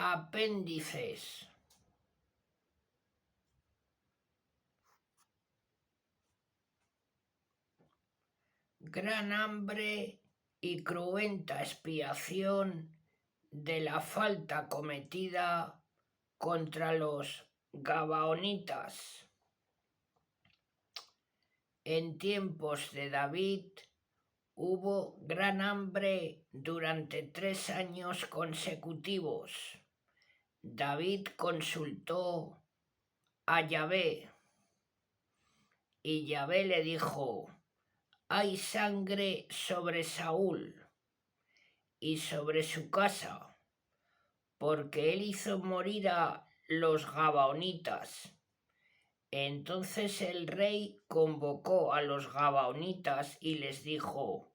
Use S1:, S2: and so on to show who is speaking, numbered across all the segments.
S1: Apéndices. Gran hambre y cruenta expiación de la falta cometida contra los gabaonitas. En tiempos de David hubo gran hambre durante 3 años consecutivos. David consultó a Yahvé y Yahvé le dijo: hay sangre sobre Saúl y sobre su casa, porque él hizo morir a los gabaonitas. Entonces el rey convocó a los gabaonitas y les dijo: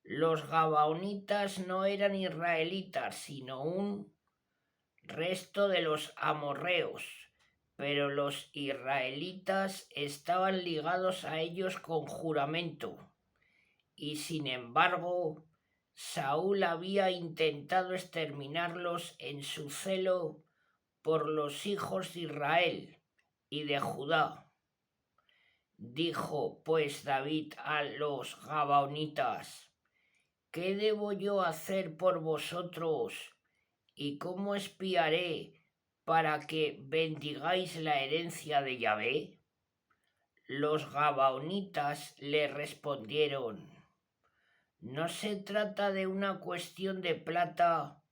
S1: los gabaonitas no eran israelitas, sino un resto de los amorreos, pero los israelitas estaban ligados a ellos con juramento. Y sin embargo, Saúl había intentado exterminarlos en su celo por los hijos de Israel y de Judá. Dijo pues David a los gabaonitas: ¿qué debo yo hacer por vosotros y cómo espiaré para que bendigáis la herencia de Yahvé? Los gabaonitas le respondieron: no se trata de una cuestión de plata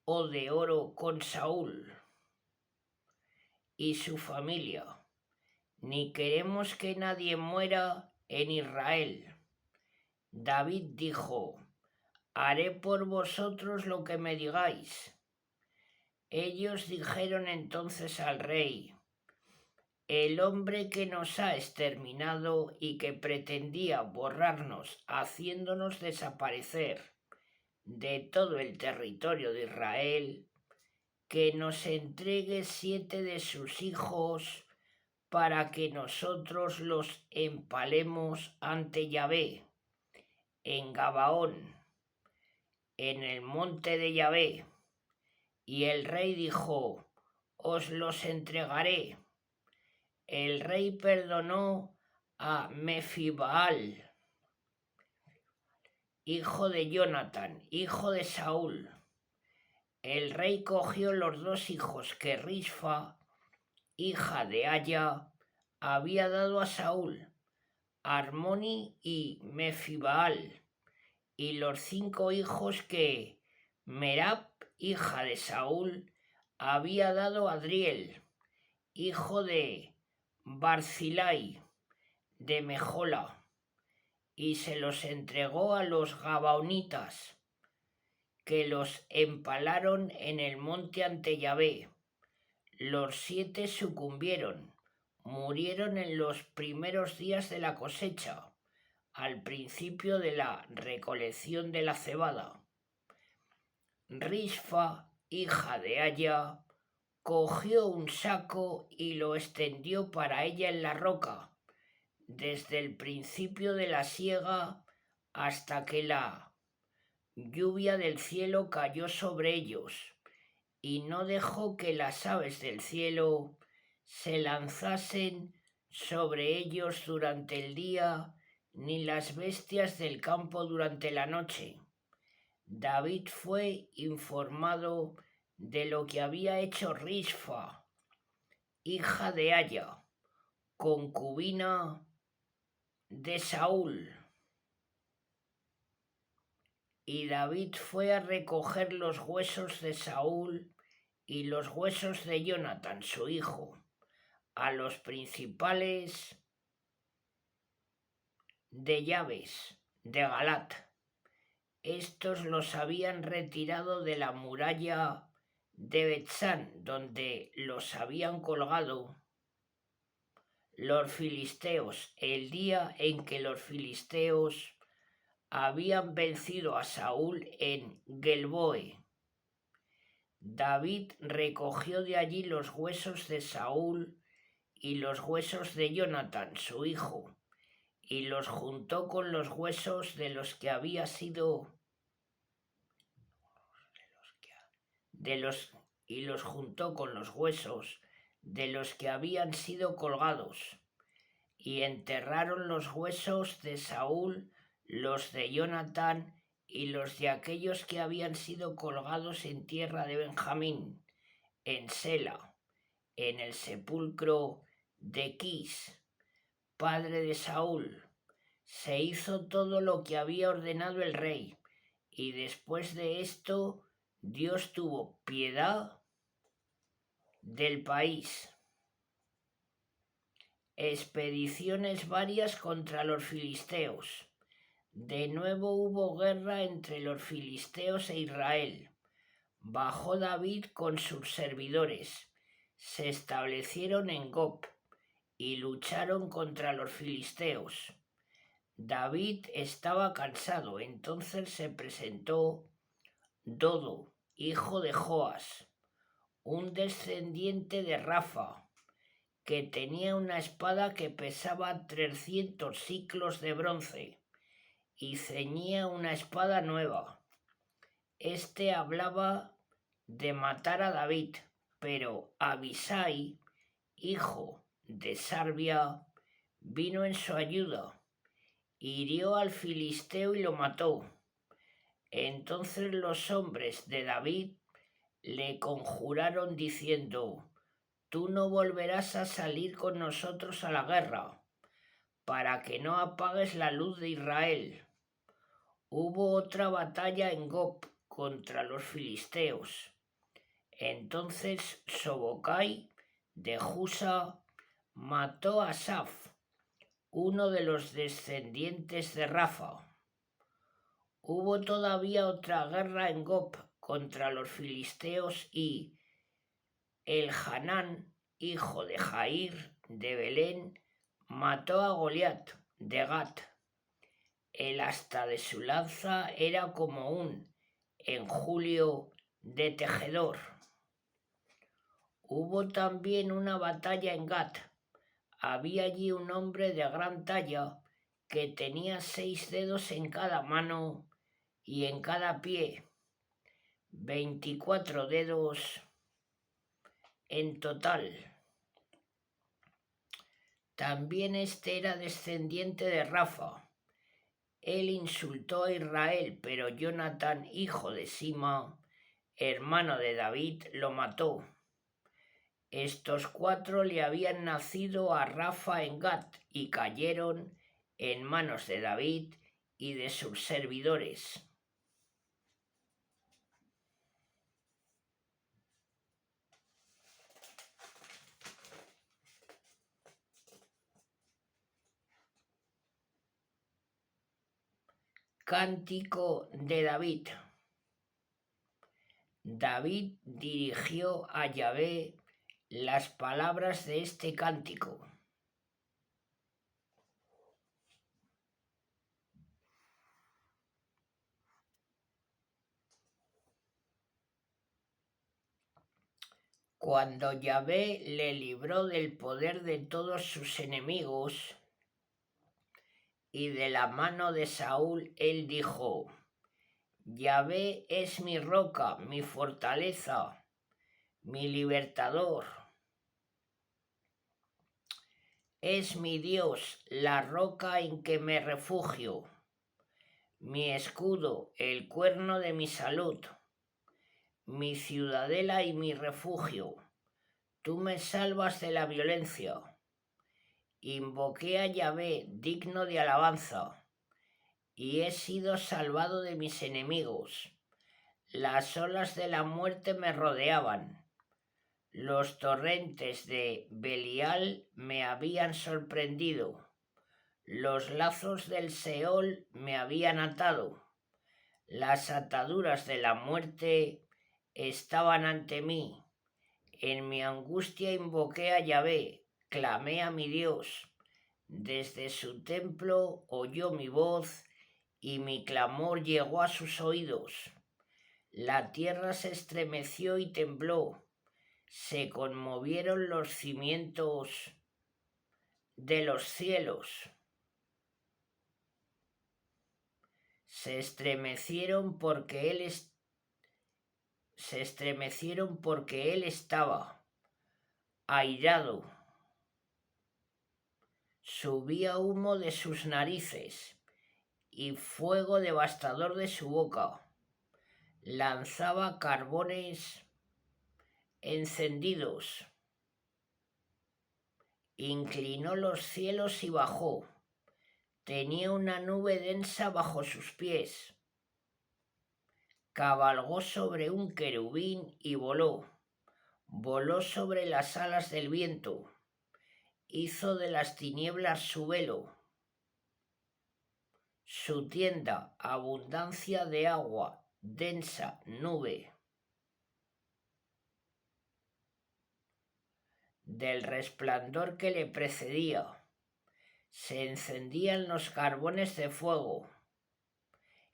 S1: o de oro con Saúl y su familia, ni queremos que nadie muera en Israel. David dijo: haré por vosotros lo que me digáis. Ellos dijeron entonces al rey: el hombre que nos ha exterminado y que pretendía borrarnos haciéndonos desaparecer de todo el territorio de Israel, que nos entregue 7 de sus hijos para que nosotros los empalemos ante Yahvé en Gabaón, en el monte de Yahvé. Y el rey dijo: os los entregaré. El rey perdonó a Mefibaal, hijo de Jonatán, hijo de Saúl. El rey cogió los 2 hijos que Rispa, hija de Aya, había dado a Saúl, Armoni y Mefibaal, y los 5 hijos que Merab, hija de Saúl, había dado a Adriel, hijo de Barzilai, de Mejola, y se los entregó a los gabaonitas, que los empalaron en el monte ante Yahvé. Los 7 sucumbieron, murieron en los primeros días de la cosecha, al principio de la recolección de la cebada. Rispa, hija de Aya, cogió un saco y lo extendió para ella en la roca, desde el principio de la siega hasta que la lluvia del cielo cayó sobre ellos, y no dejó que las aves del cielo se lanzasen sobre ellos durante el día, ni las bestias del campo durante la noche. David fue informado de lo que había hecho Rispa, hija de Aya, concubina de Saúl. Y David fue a recoger los huesos de Saúl y los huesos de Jonatán, su hijo, a los principales de Yabes, de Galat. Estos los habían retirado de la muralla de Betsán, donde los habían colgado los filisteos, el día en que los filisteos habían vencido a Saúl en Gelboe. David recogió de allí los huesos de Saúl y los huesos de Jonatán, su hijo, y los juntó con los huesos de los que había sido y los juntó con los huesos de los que habían sido colgados, y enterraron los huesos de Saúl, los de Jonatán y los de aquellos que habían sido colgados en tierra de Benjamín, en Sela, en el sepulcro de Quis, padre de Saúl. Se hizo todo lo que había ordenado el rey, y después de esto Dios tuvo piedad del país. Expediciones varias contra los filisteos. De nuevo hubo guerra entre los filisteos e Israel. Bajó David con sus servidores. Se establecieron en Gob y lucharon contra los filisteos. David estaba cansado, entonces se presentó Dodo, hijo de Joas, un descendiente de Rafa, que tenía una espada que pesaba 300 siclos de bronce y ceñía una espada nueva. Este hablaba de matar a David, pero Abisai, hijo de Sarbia, vino en su ayuda, hirió al filisteo y lo mató. Entonces los hombres de David le conjuraron diciendo: tú no volverás a salir con nosotros a la guerra, para que no apagues la luz de Israel. Hubo otra batalla en Gob contra los filisteos. Entonces Sobocai de Jusa mató a Saf, uno de los descendientes de Rafa. Hubo todavía otra guerra en Gob contra los filisteos y Elhanán, hijo de Jair de Belén, mató a Goliat de Gat. El asta de su lanza era como un enjulio de tejedor. Hubo también una batalla en Gat. Había allí un hombre de gran talla que tenía 6 dedos en cada mano y en cada pie, 24 dedos en total. También este era descendiente de Rafa. Él insultó a Israel, pero Jonatán, hijo de Sima, hermano de David, lo mató. Estos 4 le habían nacido a Rafa en Gat y cayeron en manos de David y de sus servidores. Cántico de David. David dirigió a Yahvé las palabras de este cántico. Cuando Yahvé le libró del poder de todos sus enemigos y de la mano de Saúl, él dijo: Yahvé es mi roca, mi fortaleza, mi libertador. Es mi Dios, la roca en que me refugio, mi escudo, el cuerno de mi salud, mi ciudadela y mi refugio. Tú me salvas de la violencia. Invoqué a Yahvé, digno de alabanza, y he sido salvado de mis enemigos. Las olas de la muerte me rodeaban. Los torrentes de Belial me habían sorprendido. Los lazos del Seol me habían atado. Las ataduras de la muerte estaban ante mí. En mi angustia invoqué a Yahvé, clamé a mi Dios. Desde su templo oyó mi voz y mi clamor llegó a sus oídos. La tierra se estremeció y tembló. Se conmovieron los cimientos de los cielos. Se estremecieron porque él se estremecieron porque él estaba airado. Subía humo de sus narices y fuego devastador de su boca. Lanzaba carbones encendidos. Inclinó los cielos y bajó. Tenía una nube densa bajo sus pies. Cabalgó sobre un querubín y voló. Voló sobre las alas del viento. Hizo de las tinieblas su velo. Su tienda, abundancia de agua, densa nube. Del resplandor que le precedía, se encendían los carbones de fuego.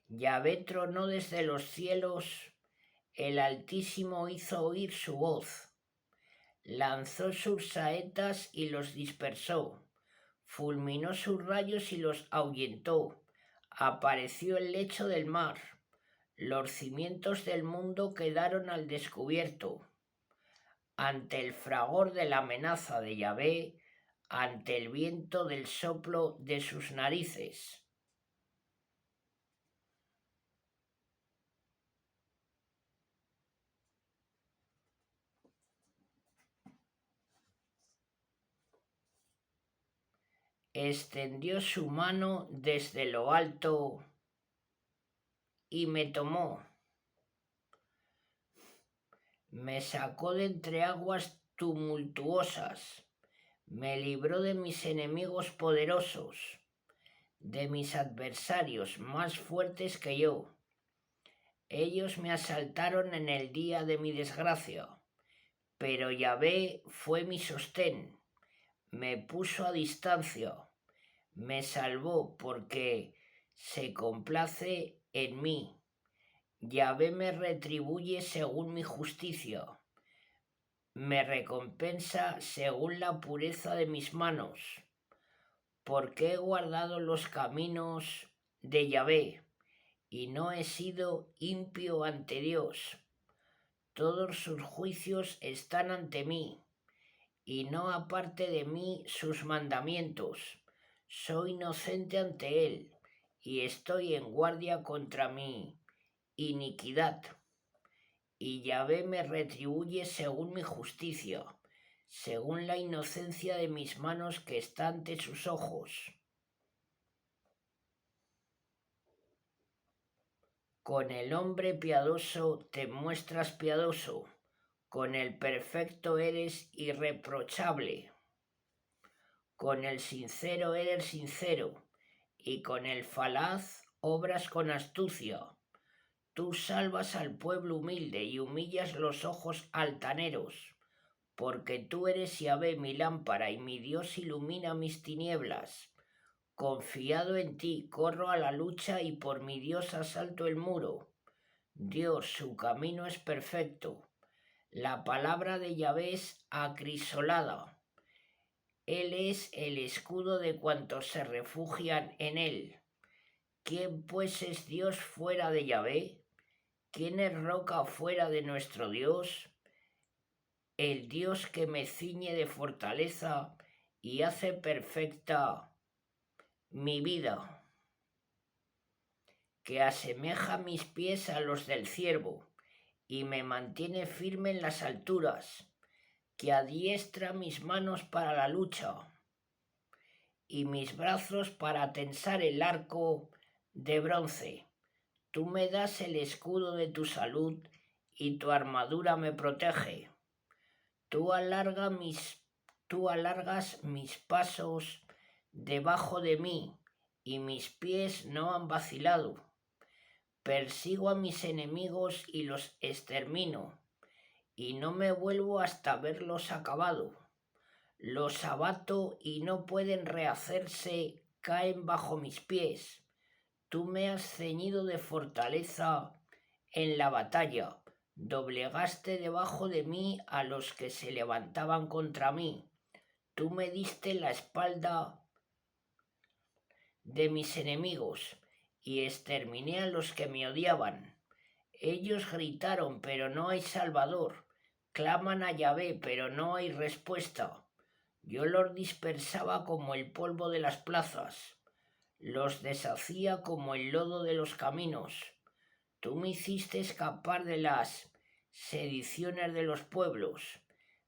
S1: Yahvé tronó desde los cielos, el Altísimo hizo oír su voz. Lanzó sus saetas y los dispersó, fulminó sus rayos y los ahuyentó. Apareció el lecho del mar, los cimientos del mundo quedaron al descubierto. Ante el fragor de la amenaza de Yahvé, ante el viento del soplo de sus narices. Extendió su mano desde lo alto y me tomó. Me sacó de entre aguas tumultuosas, me libró de mis enemigos poderosos, de mis adversarios más fuertes que yo. Ellos me asaltaron en el día de mi desgracia, pero Yahvé fue mi sostén, me puso a distancia, me salvó porque se complace en mí. Yahvé me retribuye según mi justicia, me recompensa según la pureza de mis manos, porque he guardado los caminos de Yahvé y no he sido impío ante Dios. Todos sus juicios están ante mí, y no aparte de mí sus mandamientos. Soy inocente ante él, y estoy en guardia contra mi iniquidad. Y Yahvé me retribuye según mi justicia, según la inocencia de mis manos que está ante sus ojos. Con el hombre piadoso te muestras piadoso, con el perfecto eres irreprochable. Con el sincero eres sincero, y con el falaz obras con astucia. Tú salvas al pueblo humilde y humillas los ojos altaneros, porque tú eres Yahvé mi lámpara y mi Dios ilumina mis tinieblas. Confiado en ti, corro a la lucha y por mi Dios asalto el muro. Dios, su camino es perfecto. La palabra de Yahvé es acrisolada. Él es el escudo de cuantos se refugian en él. ¿Quién pues es Dios fuera de Yahvé? ¿Quién es roca fuera de nuestro Dios? El Dios que me ciñe de fortaleza y hace perfecta mi vida, que asemeja mis pies a los del ciervo y me mantiene firme en las alturas, que adiestra mis manos para la lucha y mis brazos para tensar el arco de bronce. Tú me das el escudo de tu salud y tu armadura me protege. Tú alargas mis pasos debajo de mí y mis pies no han vacilado. Persigo a mis enemigos y los extermino, y no me vuelvo hasta verlos acabado. Los abato y no pueden rehacerse, caen bajo mis pies. Tú me has ceñido de fortaleza en la batalla, doblegaste debajo de mí a los que se levantaban contra mí. Tú me diste la espalda de mis enemigos y exterminé a los que me odiaban. Ellos gritaron, pero no hay Salvador. Claman a Yahvé, pero no hay respuesta. Yo los dispersaba como el polvo de las plazas. Los deshacía como el lodo de los caminos. Tú me hiciste escapar de las sediciones de los pueblos.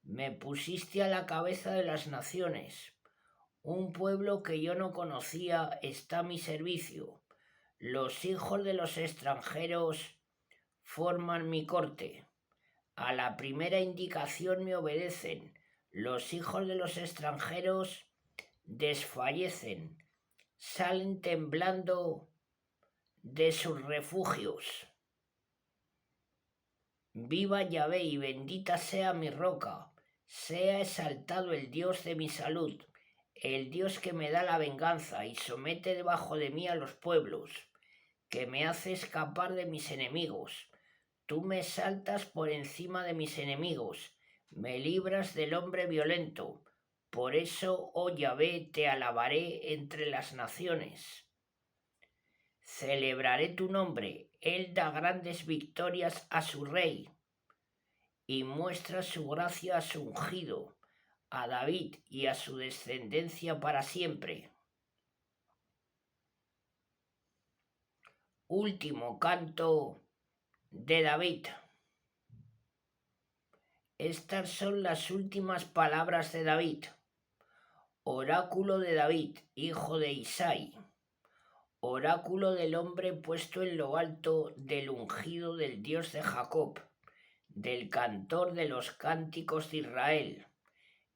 S1: Me pusiste a la cabeza de las naciones. Un pueblo que yo no conocía está a mi servicio. Los hijos de los extranjeros forman mi corte. A la primera indicación me obedecen. Los hijos de los extranjeros desfallecen, salen temblando de sus refugios. Viva Yahvé y bendita sea mi roca. Sea exaltado el Dios de mi salud, el Dios que me da la venganza y somete debajo de mí a los pueblos, que me hace escapar de mis enemigos. Tú me saltas por encima de mis enemigos, me libras del hombre violento. Por eso, oh Yahvé, te alabaré entre las naciones. Celebraré tu nombre, él da grandes victorias a su rey y muestra su gracia a su ungido, a David y a su descendencia para siempre. Último canto de David. Estas son las últimas palabras de David. Oráculo de David, hijo de Isai. Oráculo del hombre puesto en lo alto, del ungido del Dios de Jacob, del cantor de los cánticos de Israel.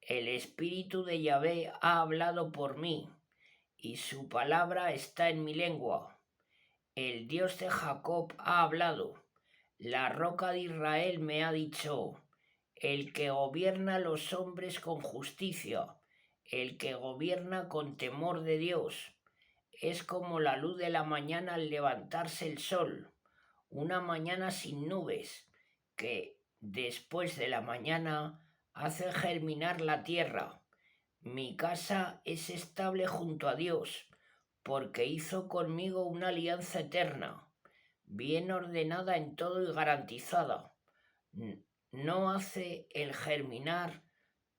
S1: El Espíritu de Yahvé ha hablado por mí, y su palabra está en mi lengua. El Dios de Jacob ha hablado, la roca de Israel me ha dicho, el que gobierna a los hombres con justicia, el que gobierna con temor de Dios. Es como la luz de la mañana al levantarse el sol, una mañana sin nubes, que después de la mañana hace germinar la tierra. Mi casa es estable junto a Dios, porque hizo conmigo una alianza eterna, bien ordenada en todo y garantizada. No hace el germinar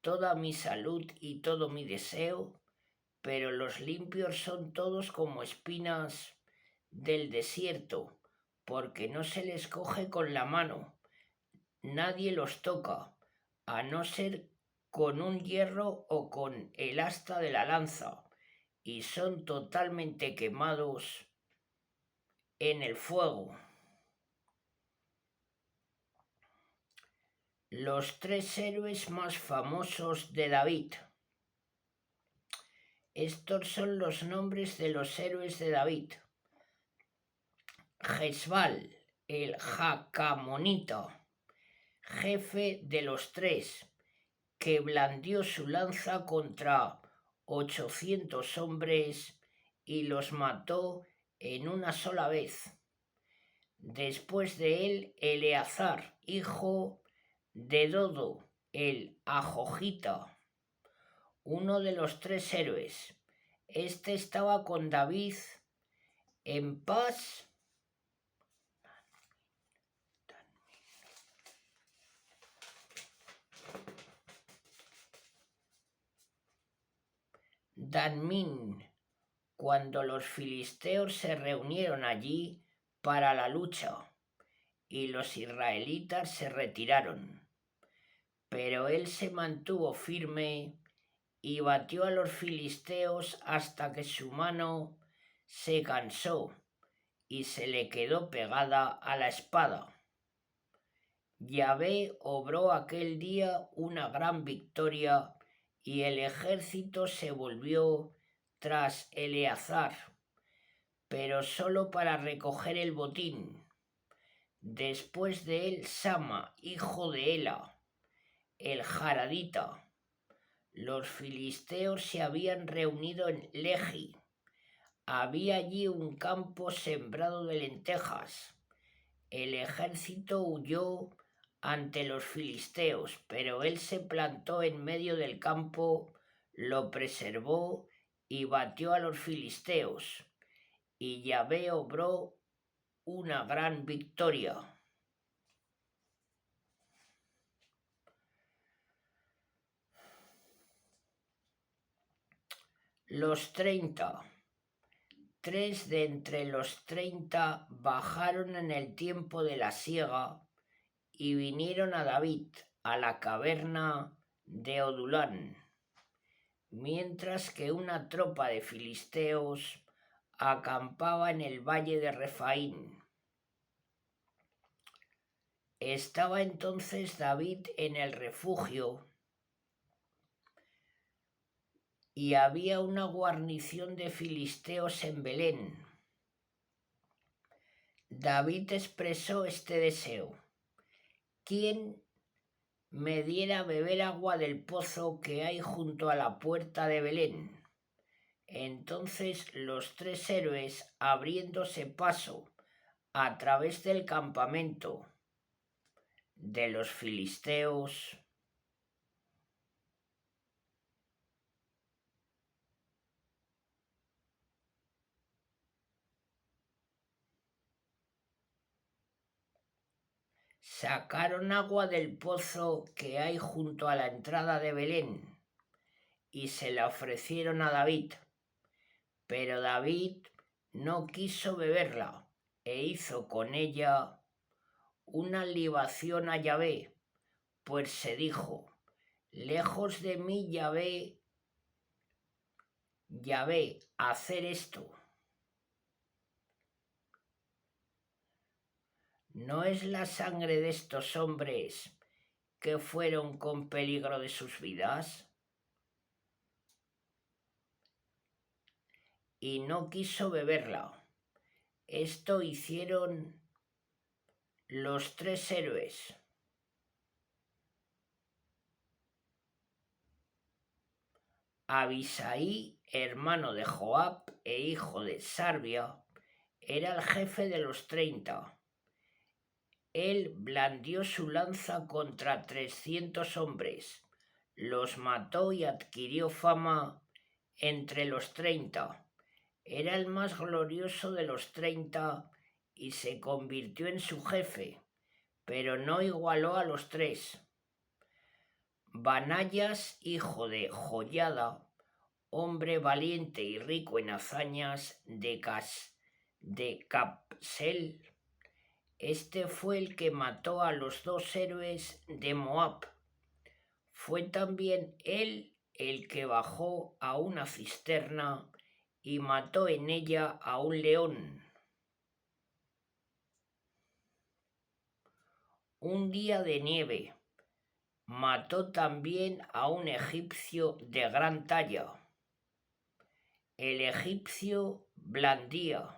S1: toda mi salud y todo mi deseo, pero los limpios son todos como espinas del desierto, porque no se les coge con la mano, nadie los toca, a no ser con un hierro o con el asta de la lanza, y son totalmente quemados en el fuego. Los tres héroes más famosos de David. Estos son los nombres de los héroes de David. Jezbal, el Jacamonita, jefe de los tres, que blandió su lanza contra 800 hombres y los mató en una sola vez. Después de él, Eleazar, hijo de Dodo, el Ajojita, uno de los tres héroes. Este estaba con David en paz. Danmín, cuando los filisteos se reunieron allí para la lucha y los israelitas se retiraron. Pero él se mantuvo firme y batió a los filisteos hasta que su mano se cansó y se le quedó pegada a la espada. Yahvé obró aquel día una gran victoria y el ejército se volvió tras Eleazar, pero solo para recoger el botín. Después de él, Sama, hijo de Ela, el Jaradita. Los filisteos se habían reunido en Lehi. Había allí un campo sembrado de lentejas. El ejército huyó ante los filisteos, pero él se plantó en medio del campo, lo preservó y batió a los filisteos. Y Yahvé obró una gran victoria. Los 30. 3 de entre los 30 bajaron en el tiempo de la siega y vinieron a David a la caverna de Odulán, mientras que una tropa de filisteos acampaba en el valle de Refaín. Estaba entonces David en el refugio y había una guarnición de filisteos en Belén. David expresó este deseo: ¿quién me diera a beber agua del pozo que hay junto a la puerta de Belén? Entonces los 3 héroes, abriéndose paso a través del campamento de los filisteos, sacaron agua del pozo que hay junto a la entrada de Belén y se la ofrecieron a David. Pero David no quiso beberla e hizo con ella una libación a Yahvé, pues se dijo: lejos de mí, Yahvé, hacer esto. ¿No es la sangre de estos hombres que fueron con peligro de sus vidas? Y no quiso beberla. Esto hicieron los 3 héroes. Abisai, hermano de Joab e hijo de Sarbia, era el jefe de los 30. Él blandió su lanza contra 300 hombres, los mató y adquirió fama entre los 30. Era el más glorioso de los 30 y se convirtió en su jefe, pero no igualó a los 3. Banayas, hijo de Joyada, hombre valiente y rico en hazañas de Capsel, este fue el que mató a los 2 héroes de Moab. Fue también él el que bajó a una cisterna y mató en ella a un león. Un día de nieve mató también a un egipcio de gran talla. El egipcio blandía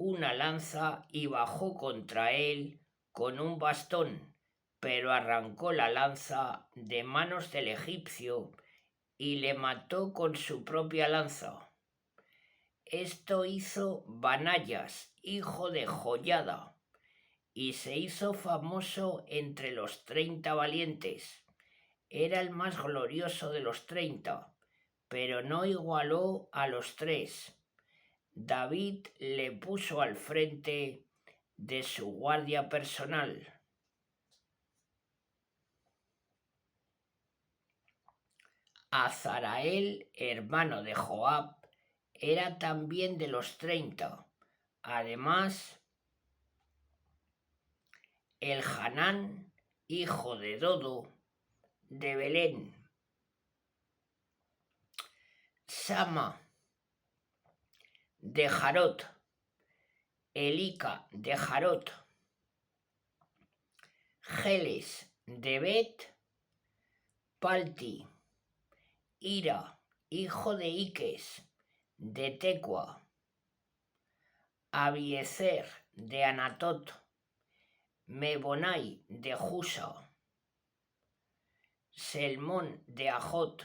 S1: una lanza y bajó contra él con un bastón, pero arrancó la lanza de manos del egipcio y le mató con su propia lanza. Esto hizo Banayas, hijo de Joyada, y se hizo famoso entre los 30 valientes. Era el más glorioso de los 30, pero no igualó a los 3. David le puso al frente de su guardia personal. Azarael, hermano de Joab, era también de los 30. Además, el Hanán, hijo de Dodo, de Belén. Sama, de Jarot. Elica, de Jarot. Geles, de Bet Palti. Ira, hijo de Iques, de Tecua. Abiezer, de Anatot. Mebonai, de Jusa. Selmón, de Ajot.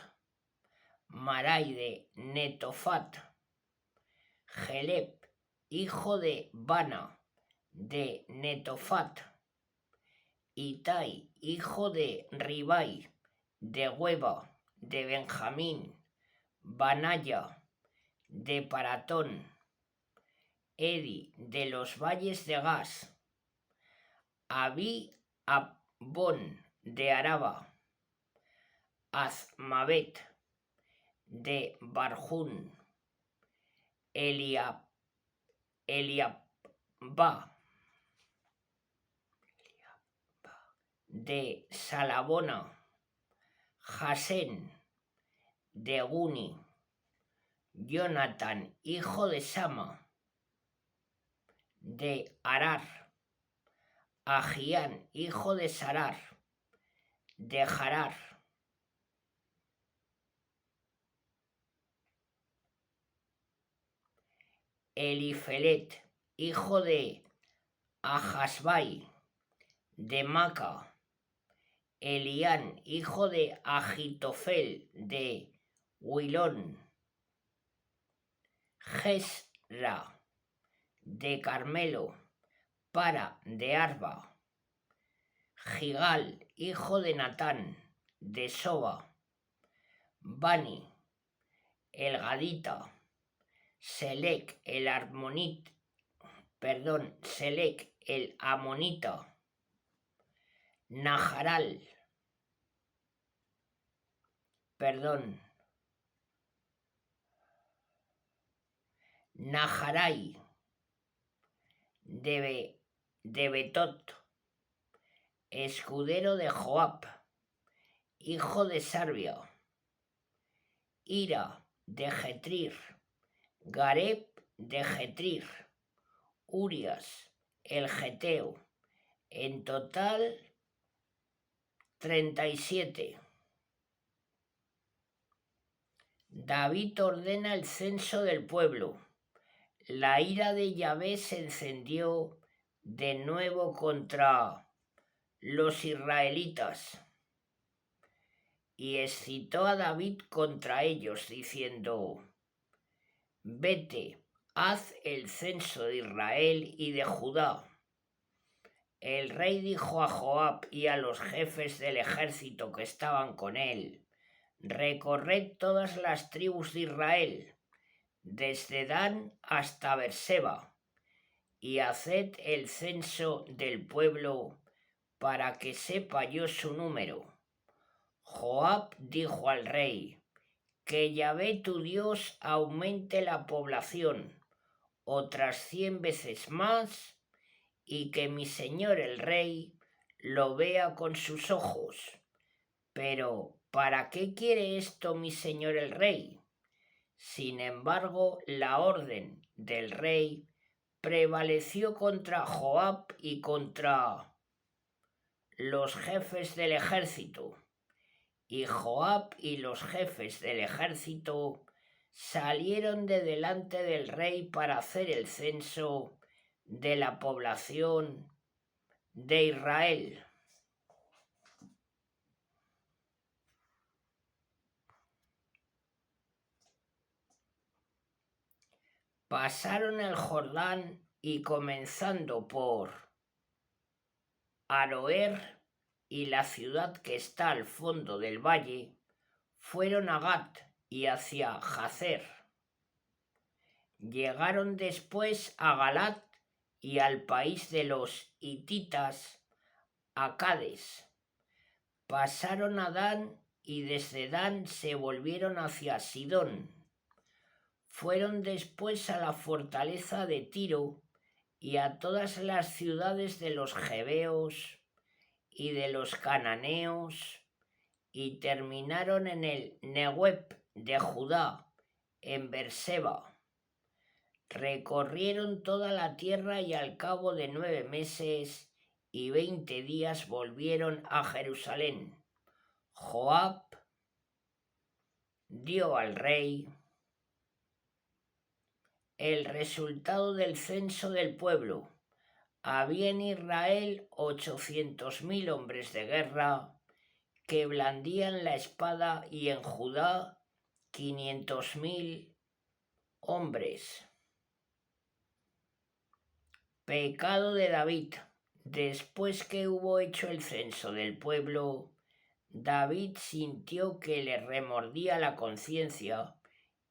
S1: Marai, de Netofat. Geleb, hijo de Bana, de Netofat. Itai, hijo de Ribai, de Hueva, de Benjamín. Banaya, de Paratón. Edi, de los valles de Gas. Abi Abón, de Araba. Azmavet, de Barjún, Eliabá, de Salabona, Jasén, de Guni, Jonatán, hijo de Sama, de Arar, Ahián, hijo de Sarar, de Harar, Elifelet, hijo de Ahasbai, de Maca, Elián, hijo de Agitofel, de Huilón, Gesra, de Carmelo, Para, de Arba, Gigal, hijo de Natán, de Soba, Bani, el Gadita, Selec, el Amonita, Naharal, Naharai, de Betot, escudero de Joab, hijo de Sarbia, Ira, de Getrir, Gareb, de Getrir, Urias, el Geteo, en total 37. David ordena el censo del pueblo. La ira de Yahvé se encendió de nuevo contra los israelitas y excitó a David contra ellos, diciendo: Vete, haz el censo de Israel y de Judá. El rey dijo a Joab y a los jefes del ejército que estaban con él: Recorred todas las tribus de Israel, desde Dan hasta Berseba, y haced el censo del pueblo para que sepa yo su número. Joab dijo al rey: Que Yahvé tu Dios aumente la población otras 100 veces más, y que mi señor el rey lo vea con sus ojos. Pero, ¿para qué quiere esto mi señor el rey? Sin embargo, la orden del rey prevaleció contra Joab y contra los jefes del ejército. Y Joab y los jefes del ejército salieron de delante del rey para hacer el censo de la población de Israel. Pasaron el Jordán y, comenzando por Aroer y la ciudad que está al fondo del valle, fueron a Gat y hacia Jazer. Llegaron después a Galat y al país de los hititas, a Cades. Pasaron a Dan y desde Dan se volvieron hacia Sidón. Fueron después a la fortaleza de Tiro y a todas las ciudades de los Jebeos y de los Cananeos, y terminaron en el Negueb de Judá, en Berseba. Recorrieron toda la tierra y al cabo de 9 meses y 20 días volvieron a Jerusalén. Joab dio al rey el resultado del censo del pueblo. Había en Israel 800.000 hombres de guerra que blandían la espada, y en Judá 500.000 hombres. Pecado de David. Después que hubo hecho el censo del pueblo, David sintió que le remordía la conciencia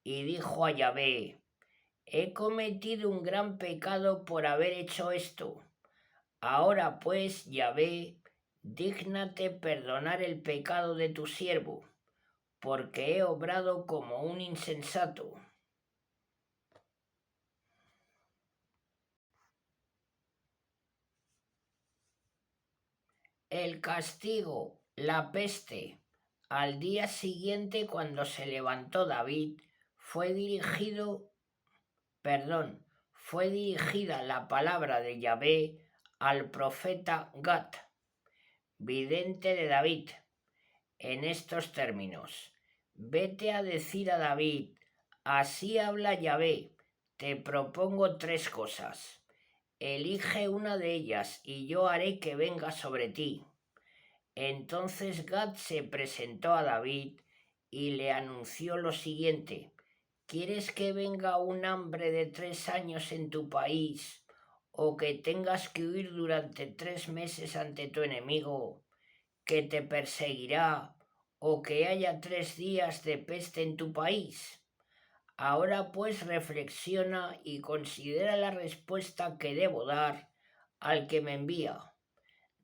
S1: y dijo a Yahvé: He cometido un gran pecado por haber hecho esto. Ahora pues, Yahvé, dígnate perdonar el pecado de tu siervo, porque he obrado como un insensato. El castigo, la peste. Al día siguiente, cuando se levantó David, fue dirigida la palabra de Yahvé al profeta Gad, vidente de David, en estos términos: vete a decir a David, así habla Yahvé, te propongo 3 cosas. Elige una de ellas y yo haré que venga sobre ti. Entonces Gad se presentó a David y le anunció lo siguiente: ¿quieres que venga un hambre de 3 años en tu país, o que tengas que huir durante 3 meses ante tu enemigo, que te perseguirá, o que haya 3 días de peste en tu país? Ahora pues reflexiona y considera la respuesta que debo dar al que me envía.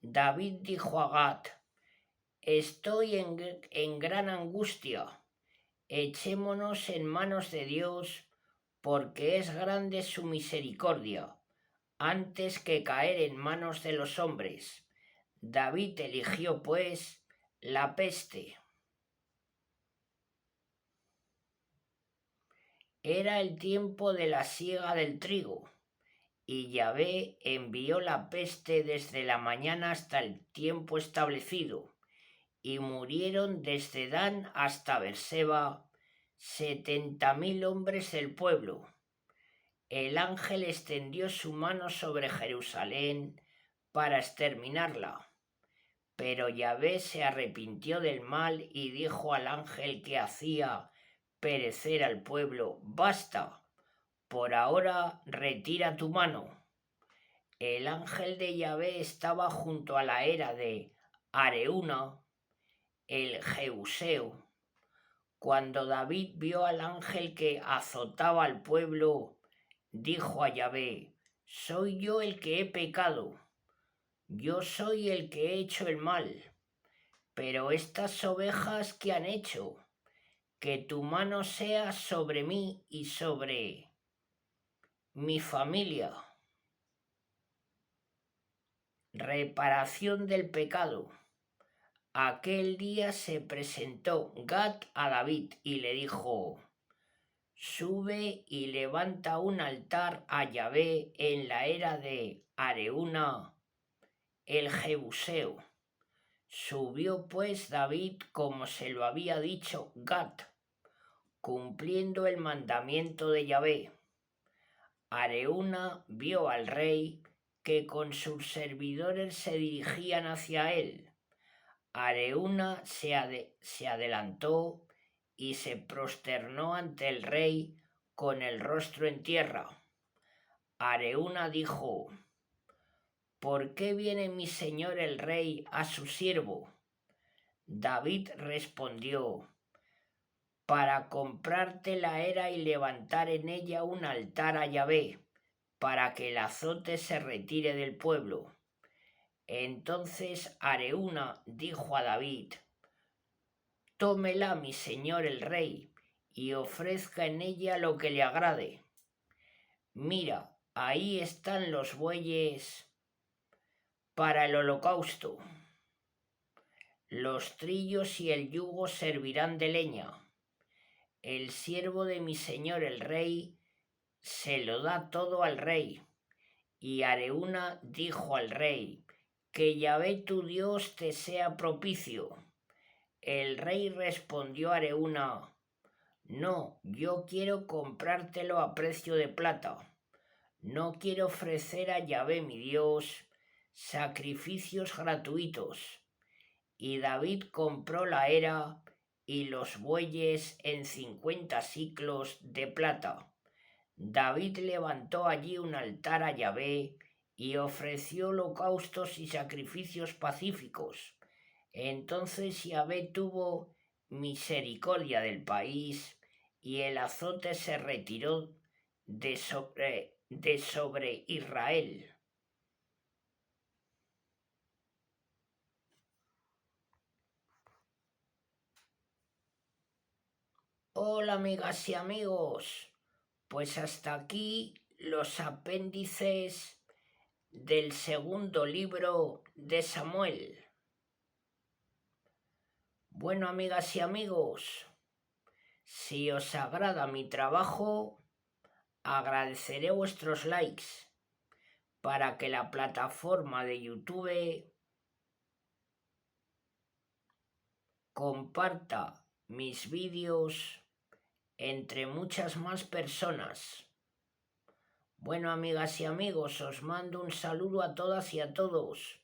S1: David dijo a Gad: estoy en gran angustia. Echémonos en manos de Dios, porque es grande su misericordia, antes que caer en manos de los hombres. David eligió, pues, la peste. Era el tiempo de la siega del trigo, y Yahvé envió la peste desde la mañana hasta el tiempo establecido, y murieron desde Dan hasta Berseba 70,000 hombres del pueblo. El ángel extendió su mano sobre Jerusalén para exterminarla, pero Yahvé se arrepintió del mal y dijo al ángel que hacía perecer al pueblo: basta, por ahora retira tu mano. El ángel de Yahvé estaba junto a la era de Areúna, el Jebuseo. Cuando David vio al ángel que azotaba al pueblo, dijo a Yahvé: soy yo el que he pecado, yo soy el que he hecho el mal, pero estas ovejas, ¿qué han hecho? Que tu mano sea sobre mí y sobre mi familia. Reparación del pecado. Aquel día se presentó Gad a David y le dijo: sube y levanta un altar a Yahvé en la era de Areúna, el Jebuseo. Subió pues David como se lo había dicho Gad, cumpliendo el mandamiento de Yahvé. Areúna vio al rey que con sus servidores se dirigían hacia él. Areúna se adelantó y se prosternó ante el rey con el rostro en tierra. Areúna dijo: ¿por qué viene mi señor el rey a su siervo? David respondió: para comprarte la era y levantar en ella un altar a Yahvé, para que el azote se retire del pueblo. Entonces Areúna dijo a David: tómela mi señor el rey, y ofrezca en ella lo que le agrade. Mira, ahí están los bueyes para el holocausto. Los trillos y el yugo servirán de leña. El siervo de mi señor el rey se lo da todo al rey. Y Areúna dijo al rey: que Yahvé tu Dios te sea propicio. El rey respondió a Areúna: no, yo quiero comprártelo a precio de plata. No quiero ofrecer a Yahvé mi Dios sacrificios gratuitos. Y David compró la era y los bueyes en 50 siclos de plata. David levantó allí un altar a Yahvé y ofreció holocaustos y sacrificios pacíficos. Entonces Yahvé tuvo misericordia del país y el azote se retiró de sobre Israel. Hola amigas y amigos, pues hasta aquí los apéndices del segundo libro de Samuel. Bueno, amigas y amigos, si os agrada mi trabajo, agradeceré vuestros likes para que la plataforma de YouTube comparta mis vídeos entre muchas más personas. Bueno, amigas y amigos, os mando un saludo a todas y a todos.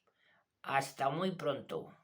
S1: Hasta muy pronto.